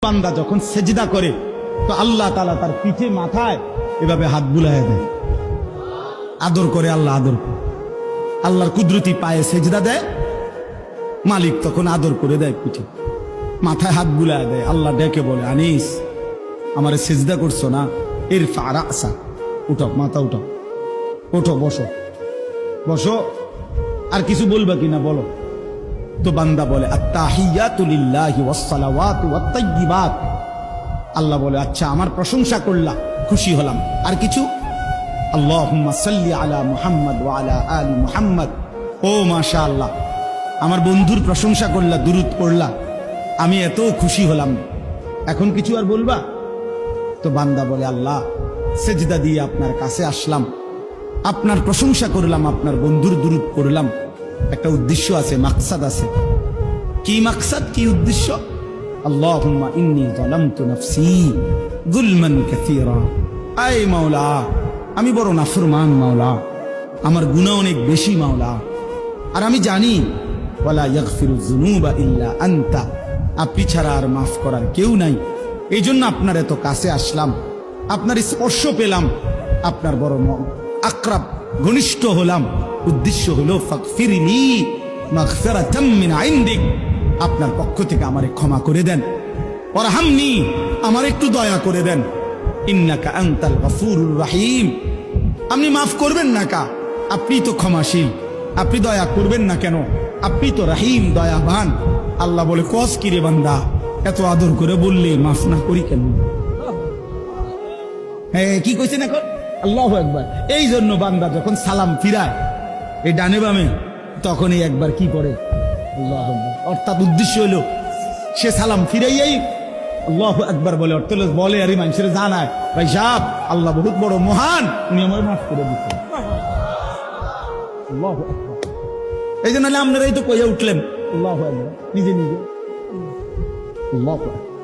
বান্দা যখন সেজদা করে তো আল্লাহ তাআলা তার পিঠে মাথায় এভাবে হাত বুলায় দেয়, আদর করে। আল্লাহ আদর করে, আল্লাহর কুদরতি পায়ে সেজদা দেয়, মালিক তখন আদর করে দেয়, পিঠে মাথায় হাত বুলায় দেয়। আল্লাহ ডেকে বলে, আনিস আমারে সেজদা করছো না, ইরফা রাসা, উঠো, মাথা উঠাও, ওঠো, বসো বসো। আর কিছু বলবা কিনা বলো। তো বান্দা বলে, আত্তাহিয়াতু লিল্লাহি ওয়াস সালাওয়াতু ওয়াত তাইয়্যিবাত। আল্লাহ বলে, আচ্ছা আমার প্রশংসা করলা, খুশি হলাম, আর কিছু? আল্লাহুম্মা সাল্লি আলা মুহাম্মদ ওয়া আলা আলি মুহাম্মদ। ও মাশাআল্লাহ, আমার বন্ধুর প্রশংসা করলা, দুরূদ পড়লা, আমি এত খুশি হলাম, এখন কিছু আর বলবা? তো বান্দা বলে, আল্লাহ সেজদা দিয়ে আপনার কাছে আসলাম, আপনার প্রশংসা করলাম, আপনার বন্ধুর দুরূদ পড়লাম, একটা উদ্দেশ্য আছে, মাকসাদ আছে। কি মাকসাদ, কি উদ্দেশ্য? আল্লাহুম্মা ইন্নী যালামতু নাফসি যুলমান কাসীরা। আয় মাওলা, আমি বড় নাফরমান মাওলা, আমার গুনাহ অনেক বেশি মাওলা, আর আমি জানি ওয়ালা ইয়াগফিরুয যুনুবা ইল্লা আনতা, আপনি ছাড়া আর মাফ করার কেউ নাই। এই জন্য আপনার এত কাছে আসলাম, আপনার স্পর্শ পেলাম, আপনার বড় আকরাব, ঘনিষ্ঠ হলাম। উদ্দেশ্য হলো ফাগফিরলি মাগফিরাতাম মিন ইনদিক, আপনার পক্ষ থেকে আমারে ক্ষমা করে দেন, ওয়ারহামনি, আমার একটু দয়া করে দেন। ইন্নাকা আনতাল গফুরুর রহিম, আপনি মাফ করবেন না কা? আপনি তো ক্ষমাশীল, আপনি দয়া করবেন না কেন? আপনি তো রহিম, দয়াবান। আল্লাহ বলে, কস কি রে বান্দা, এত আদর করে বললে মাফ না করি কেন? হ্যাঁ, কি কইছেন এখন? আল্লাহু আকবার। এই জন্য বান্দা যখন সালাম ফিরায় এই ডানে বামে, তখনই একবার কি করে? আল্লাহু আকবার। অর্থাৎ উদ্দেশ্য হলো সে সালাম ফিরাইয়াই আল্লাহু আকবার বলে, অর্থ বলে আর মানুষের জানায়, ভাই সাহেব আল্লাহ বহুত বড় মহান, উনি আমার মাফ করে দিচ্ছেন। আল্লাহু আকবার। এই জন্য আপনারাই তো কইয়া উঠলেন আল্লাহু আকবার, নিজে নিজে। আল্লাহু আকবার।